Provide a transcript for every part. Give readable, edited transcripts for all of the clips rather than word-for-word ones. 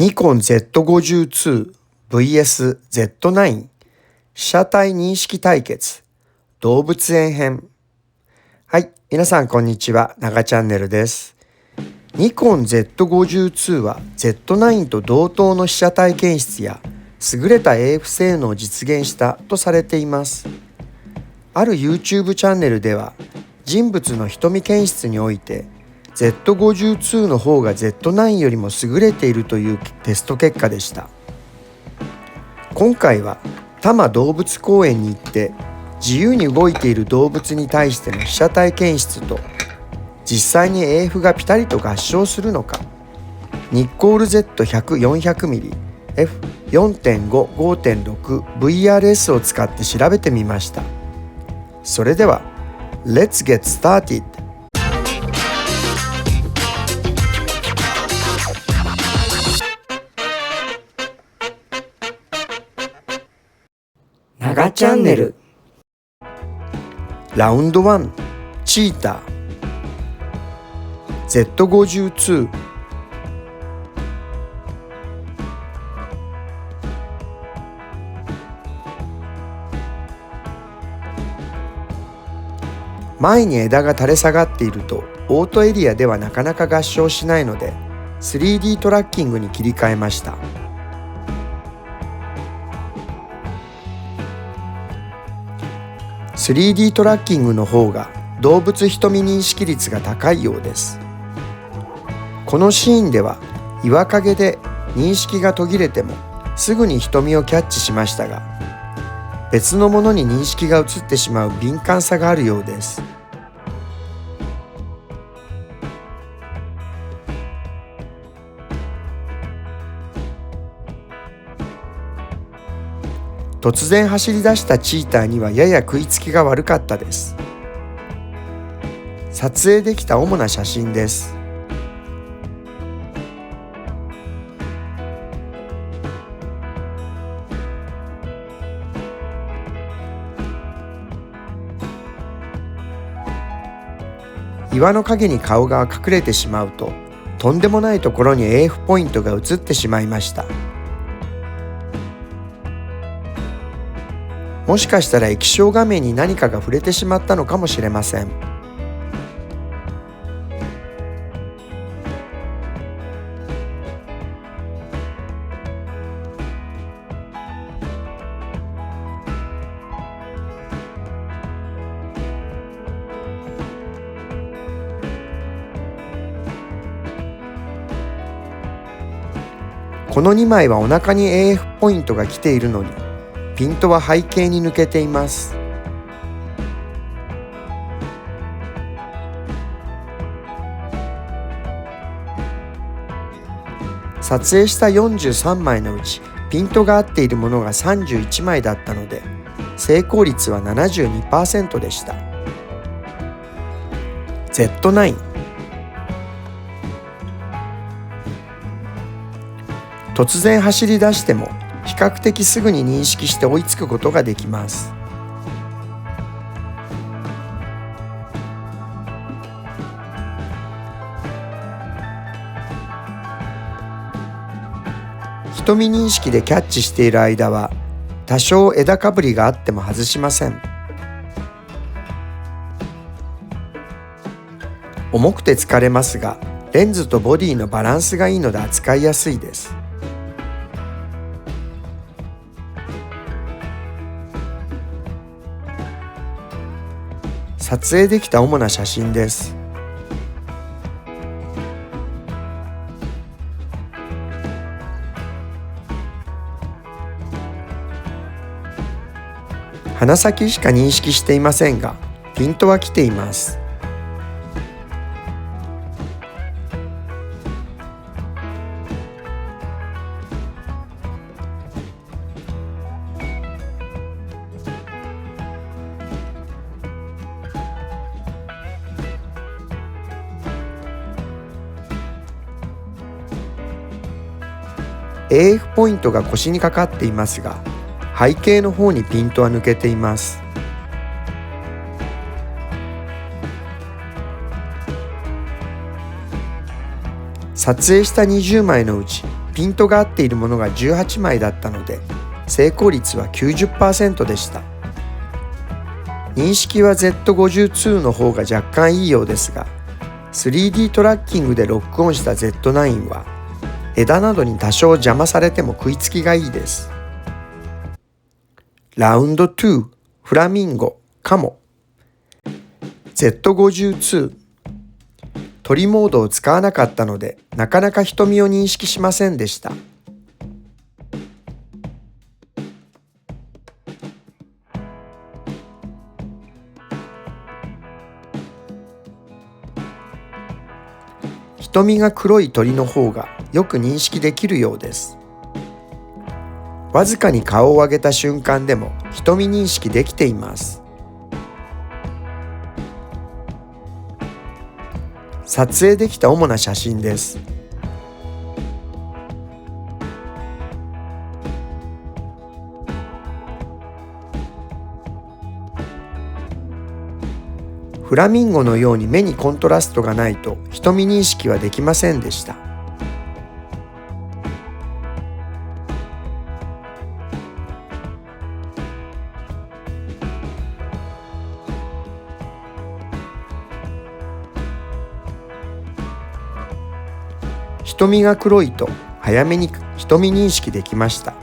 ニコン Z52 vs Z9 被写体認識対決動物園編。はい、皆さんこんにちは、ながチャンネルです。ニコン Z52 は Z9 と同等の被写体検出や優れた AF 性能を実現したとされています。ある YouTube チャンネルでは人物の瞳検出においてZ52 の方が Z9 よりも優れているというテスト結果でした。今回は多摩動物公園に行って自由に動いている動物に対しての被写体検出と実際に AF がピタリと合唱するのか、ニッコール Z100-400mm F4.5、5.6VRS を使って調べてみました。それでは Let's get started!ながチャンネルラウンド1チーター Z52 前に枝が垂れ下がっているとオートエリアではなかなか合唱しないので 3D トラッキングに切り替えました。3D トラッキングの方が動物瞳認識率が高いようです。このシーンでは岩陰で認識が途切れてもすぐに瞳をキャッチしましたが、別のものに認識が移ってしまう敏感さがあるようです。突然走り出したチーターにはやや食いつきが悪かったです。撮影できた主な写真です。岩の影に顔が隠れてしまうと、とんでもないところに AF ポイントが映ってしまいました。もしかしたら液晶画面に何かが触れてしまったのかもしれません。この2枚はお腹に AF ポイントが来ているのにピントは背景に抜けています。撮影した43枚のうちピントが合っているものが31枚だったので成功率は 72% でした。 Z9 突然走り出しても比較的すぐに認識して追いつくことができます。瞳認識でキャッチしている間は多少枝かぶりがあっても外しません。重くて疲れますがレンズとボディのバランスがいいので扱いやすいです。撮影できた主な写真です。鼻先しか認識していませんが、ピントは来ています。AF ポイントが腰にかかっていますが、背景の方にピントは抜けています。撮影した20枚のうちピントが合っているものが18枚だったので、成功率は 90% でした。認識は Z52 の方が若干いいようですが、3D トラッキングでロックオンした Z9 は枝などに多少邪魔されても食いつきがいいです。ラウンド2、フラミンゴ、カモ。Z52。鳥モードを使わなかったので、なかなか瞳を認識しませんでした。瞳が黒い鳥の方がよく認識できるようです。わずかに顔を上げた瞬間でも瞳認識できています。撮影できた主な写真です。フラミンゴのように目にコントラストがないと瞳認識はできませんでした。瞳が黒いと早めに瞳認識できました。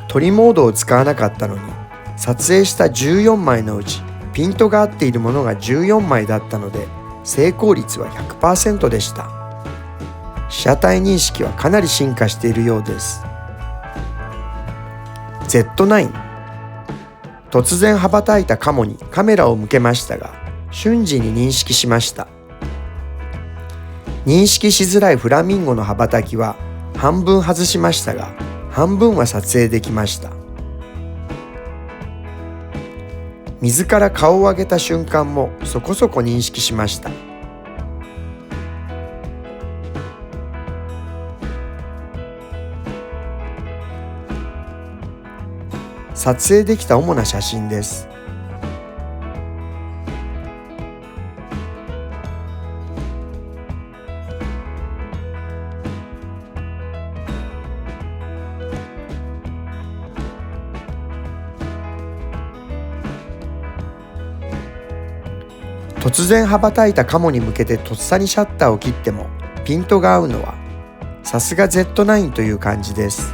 鳥モードを使わなかったのに、撮影した14枚のうちピントが合っているものが14枚だったので、成功率は 100% でした。被写体認識はかなり進化しているようです。Z9。突然羽ばたいたカモにカメラを向けましたが、瞬時に認識しました。認識しづらいフラミンゴの羽ばたきは半分外しましたが、半分は撮影できました。水から顔を上げた瞬間もそこそこ認識しました。撮影できた主な写真です。突然羽ばたいたカモに向けてとっさにシャッターを切ってもピントが合うのはさすが Z9 という感じです。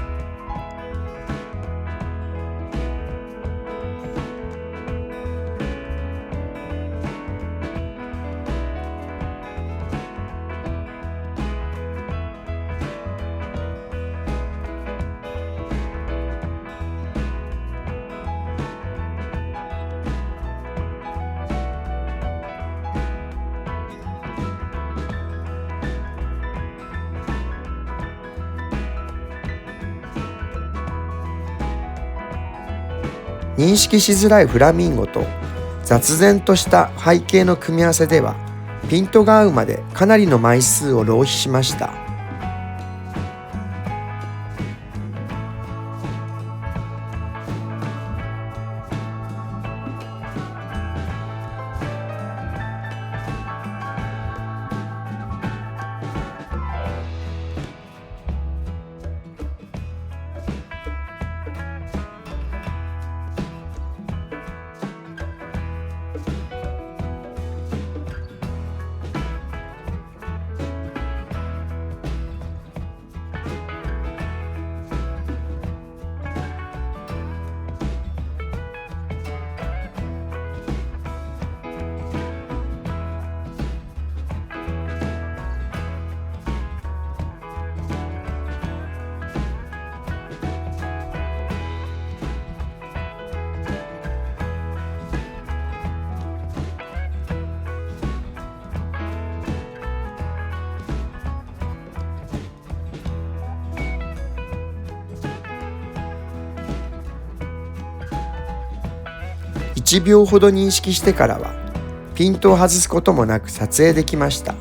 認識しづらいフラミンゴと雑然とした背景の組み合わせでは、ピントが合うまでかなりの枚数を浪費しました。1秒ほど認識してからはピントを外すこともなく撮影できました。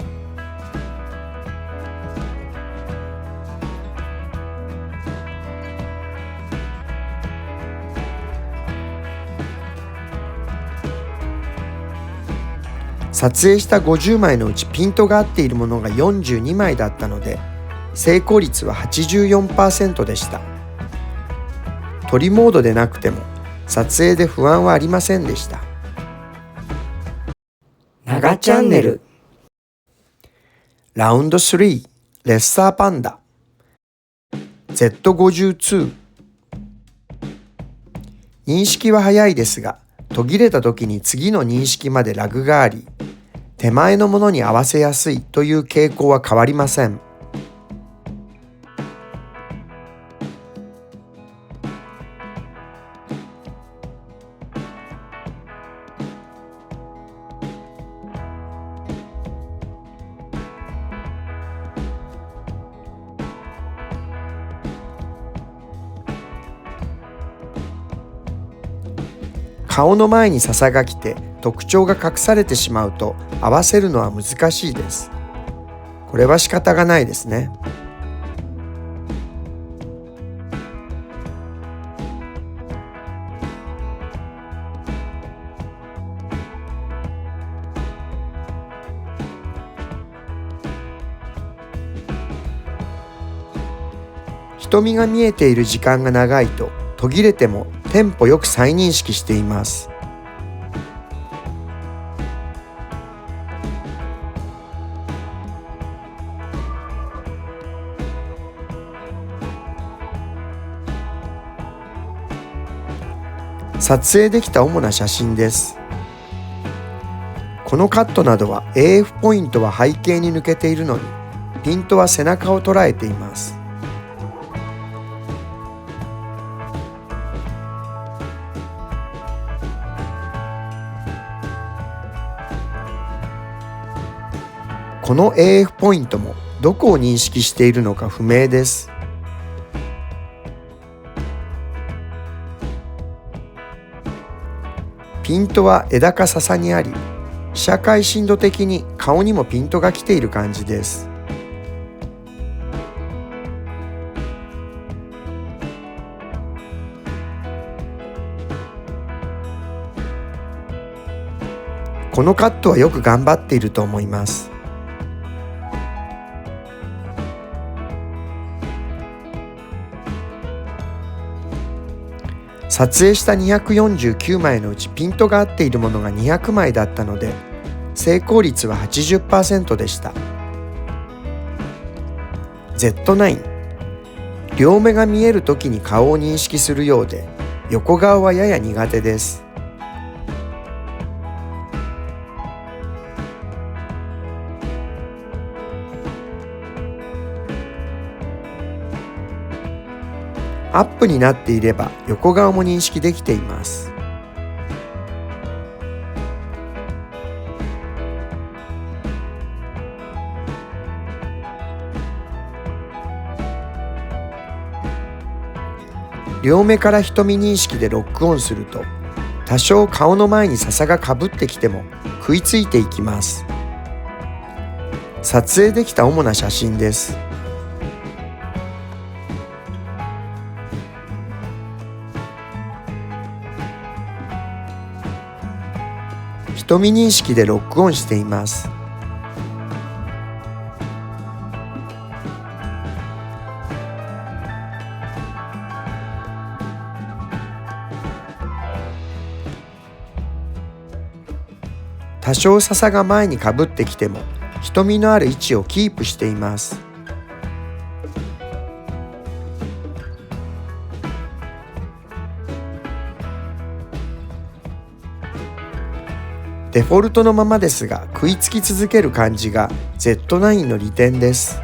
撮影した50枚のうちピントが合っているものが42枚だったので、成功率は 84% でした。撮りモードでなくても撮影で不安はありませんでした。ながチャンネルラウンド3、レッサーパンダ Z52。 認識は早いですが、途切れた時に次の認識までラグがあり、手前のものに合わせやすいという傾向は変わりません。顔の前に笹が来て特徴が隠されてしまうと合わせるのは難しいです。これは仕方がないですね。瞳が見えている時間が長いと途切れてもテンポよく再認識しています。撮影できた主な写真です。このカットなどは AF ポイントは背景に抜けているのに、ピントは背中を捉えています。この AF ポイントもどこを認識しているのか不明です。ピントは枝か笹にあり、被写界深度的に顔にもピントが来ている感じです。このカットはよく頑張っていると思います。撮影した249枚のうちピントが合っているものが200枚だったので、成功率は 80% でした。Z9、両目が見えるときに顔を認識するようで、横顔はやや苦手です。アップになっていれば横顔も認識できています。両目から瞳認識でロックオンすると、多少顔の前に笹がかぶってきても食いついていきます。撮影できた主な写真です。瞳認識でロックオンしています。多少笹が前にかぶってきても瞳のある位置をキープしています。デフォルトのままですが食いつき続ける感じが Z9 の利点です。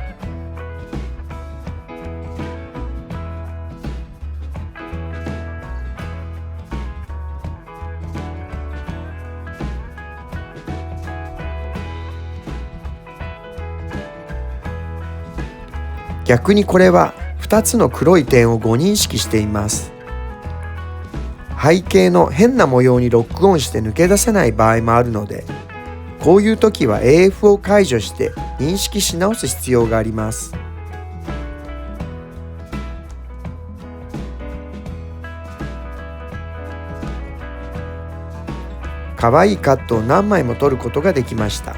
逆にこれは2つの黒い点を誤認識しています。背景の変な模様にロックオンして抜け出せない場合もあるので、こういう時は AF を解除して認識し直す必要があります。可愛いカットを何枚も撮ることができました。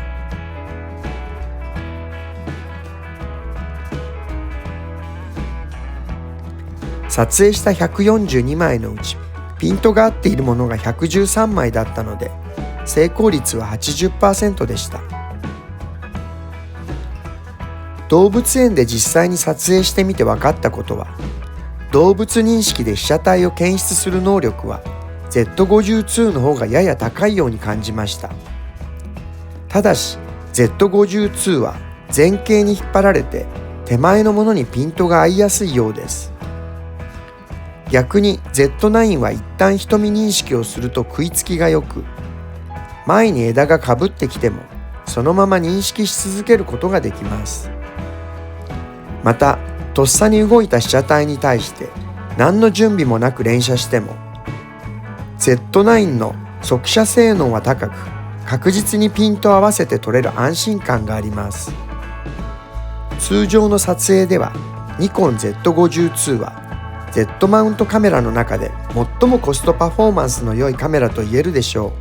撮影した142枚のうちピントが合っているものが113枚だったので、成功率は 80% でした。動物園で実際に撮影してみて分かったことは、動物認識で被写体を検出する能力は Z52 の方がやや高いように感じました。ただし Z52 は前傾に引っ張られて手前のものにピントが合いやすいようです。逆に Z9 は一旦瞳認識をすると食いつきがよく、前に枝がかぶってきてもそのまま認識し続けることができます。また、とっさに動いた被写体に対して何の準備もなく連写しても Z9 の速写性能は高く、確実にピントを合わせて撮れる安心感があります。通常の撮影ではニコン Z52 はZ マウントカメラの中で最もコストパフォーマンスの良いカメラと言えるでしょう。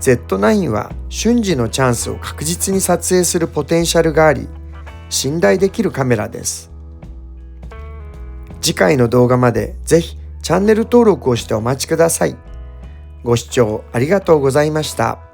Z9 は瞬時のチャンスを確実に撮影するポテンシャルがあり、信頼できるカメラです。次回の動画までぜひチャンネル登録をしてお待ちください。ご視聴ありがとうございました。